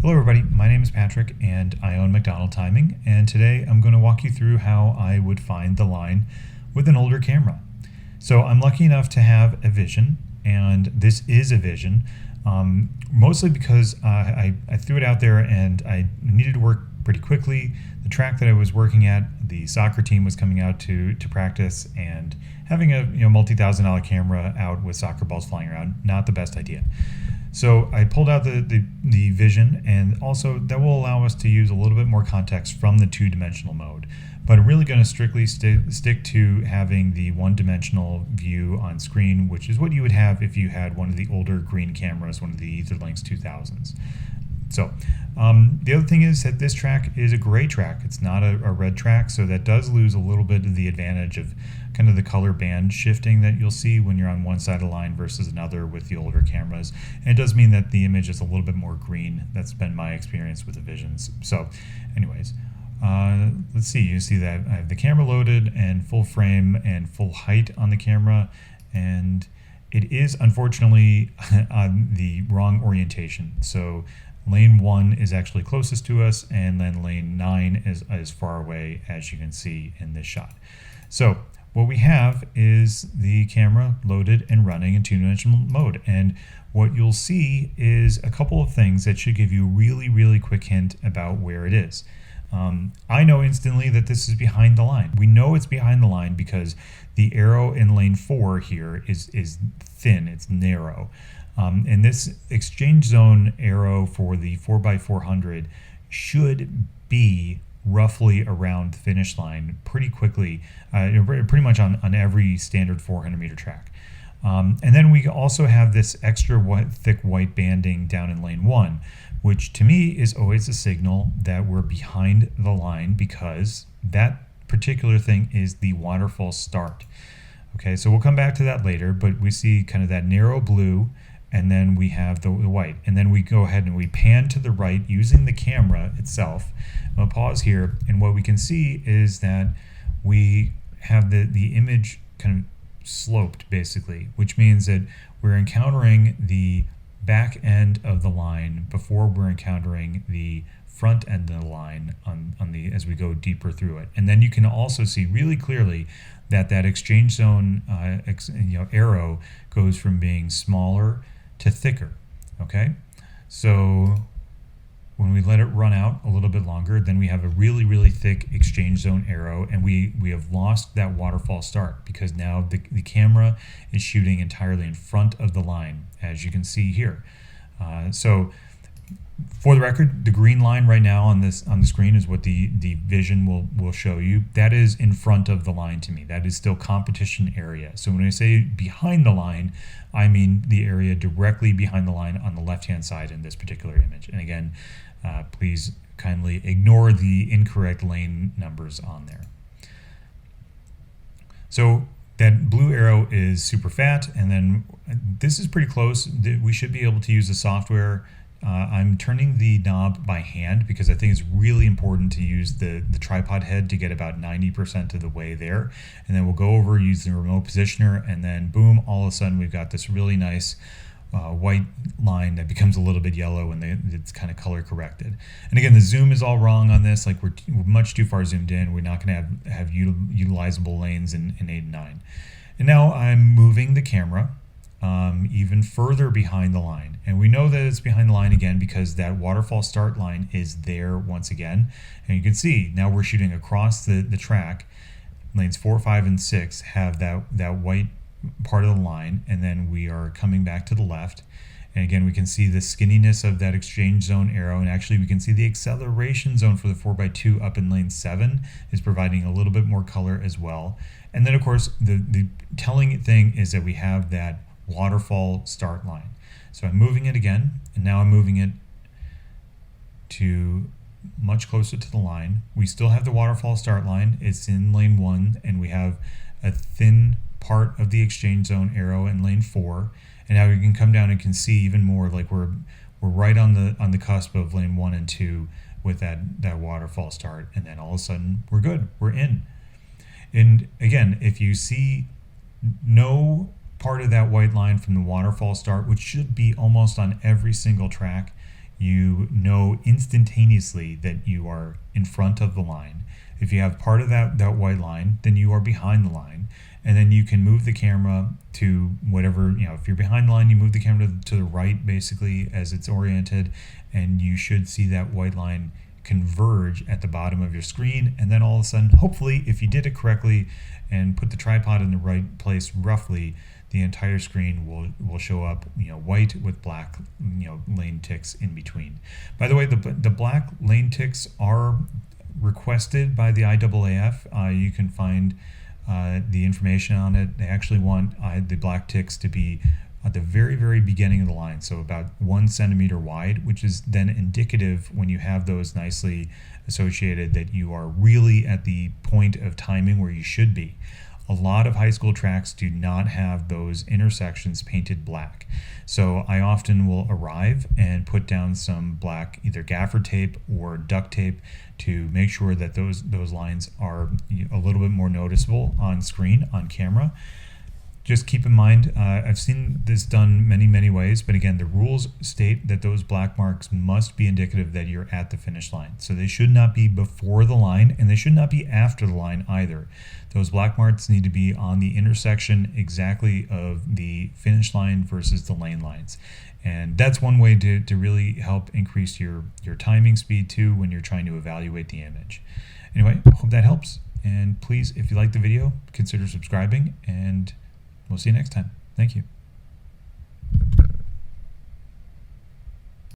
Hello everybody, my name is Patrick and I own MacDonald Timing, and today I'm going to walk you through how I would find the line with an older camera. So I'm lucky enough to have a Vision, and this is a Vision, mostly because I threw it out there and I needed to work pretty quickly. The track that I was working at, the soccer team was coming out to practice, and having a multi-$1,000 camera out with soccer balls flying around, not the best idea. So I pulled out the Vision, and also that will allow us to use a little bit more context from the two-dimensional mode. But I'm really going to strictly stick to having the one-dimensional view on screen, which is what you would have if you had one of the older green cameras, one of the Etherlinks 2000s. So the other thing is that this track is a gray track. It's not a red track, so that does lose a little bit of the advantage of kind of the color band shifting that you'll see when you're on one side of the line versus another with the older cameras. And it does mean that the image is a little bit more green. That's been my experience with the Visions. So anyways, let's see. You see that I have the camera loaded and full frame and full height on the camera, and it is unfortunately on the wrong orientation. So lane 1 is actually closest to us, and then lane 9 is as far away as you can see in this shot. So what we have is the camera loaded and running in two-dimensional mode, and what you'll see is a couple of things that should give you a really quick hint about where it is. I know instantly that this is behind the line. We know it's behind the line because the arrow in lane 4 here is thin, it's narrow. And this exchange zone arrow for the 4x400 should be roughly around the finish line pretty quickly, pretty much on every standard 400 meter track. And then we also have this extra thick white banding down in lane 1, which to me is always a signal that we're behind the line, because that particular thing is the waterfall start. Okay, so we'll come back to that later, but we see kind of that narrow blue, and then we have the white, and then we go ahead and we pan to the right using the camera itself. I'll pause here, and what we can see is that we have the image kind of sloped basically, which means that we're encountering the back end of the line before we're encountering the front end of the line on the as we go deeper through it. And then you can also see really clearly that exchange zone arrow goes from being smaller to thicker. Okay, so when we let it run out a little bit longer, then we have a really thick exchange zone arrow, and we have lost that waterfall start because now the camera is shooting entirely in front of the line, as you can see here. So for the record, the green line right now on the screen is what the Vision will show you. That is in front of the line to me. That is still competition area. So when I say behind the line, I mean the area directly behind the line on the left-hand side in this particular image. And again, please kindly ignore the incorrect lane numbers on there. So that blue arrow is super fat, and then this is pretty close. We should be able to use the software. I'm turning the knob by hand because I think it's really important to use the tripod head to get about 90% of the way there. And then we'll go over, use the remote positioner, and then boom, all of a sudden we've got this really nice white line that becomes a little bit yellow, and it's kind of color corrected. And again, the zoom is all wrong on this. Like we're much too far zoomed in. We're not going to have utilizable lanes in 8 and 9. And now I'm moving the camera even further behind the line, and we know that it's behind the line again because that waterfall start line is there once again. And you can see now we're shooting across the track. Lanes 4, 5, and 6 have that white part of the line, and then we are coming back to the left, and again we can see the skinniness of that exchange zone arrow, and actually we can see the acceleration zone for the 4x2 up in lane 7 is providing a little bit more color as well. And then of course the telling thing is that we have that waterfall start line. So I'm moving it again, and now I'm moving it to much closer to the line. We still have the waterfall start line. It's in lane 1, and we have a thin part of the exchange zone arrow in lane 4. And now we can come down and can see even more, like we're right on the cusp of lane 1 and 2 with that waterfall start, and then all of a sudden we're good, we're in. And again, if you see no part of that white line from the waterfall start, which should be almost on every single track, you know instantaneously that you are in front of the line. If you have part of that white line, then you are behind the line. And then you can move the camera to whatever, if you're behind the line, you move the camera to the right basically as it's oriented, and you should see that white line converge at the bottom of your screen. And then all of a sudden, hopefully, if you did it correctly and put the tripod in the right place roughly, the entire screen will show up, white with black, lane ticks in between. By the way, the black lane ticks are requested by the IAAF. You can find the information on it. They actually want the black ticks to be at the very, very beginning of the line, so about 1 centimeter wide, which is then indicative when you have those nicely associated that you are really at the point of timing where you should be. A lot of high school tracks do not have those intersections painted black. So I often will arrive and put down some black either gaffer tape or duct tape to make sure that those lines are a little bit more noticeable on screen, on camera. Just keep in mind, I've seen this done many, many ways, but again, the rules state that those black marks must be indicative that you're at the finish line. So they should not be before the line, and they should not be after the line either. Those black marks need to be on the intersection exactly of the finish line versus the lane lines. And that's one way to really help increase your timing speed too when you're trying to evaluate the image. Anyway, hope that helps. And please, if you like the video, consider subscribing, and we'll see you next time. Thank you.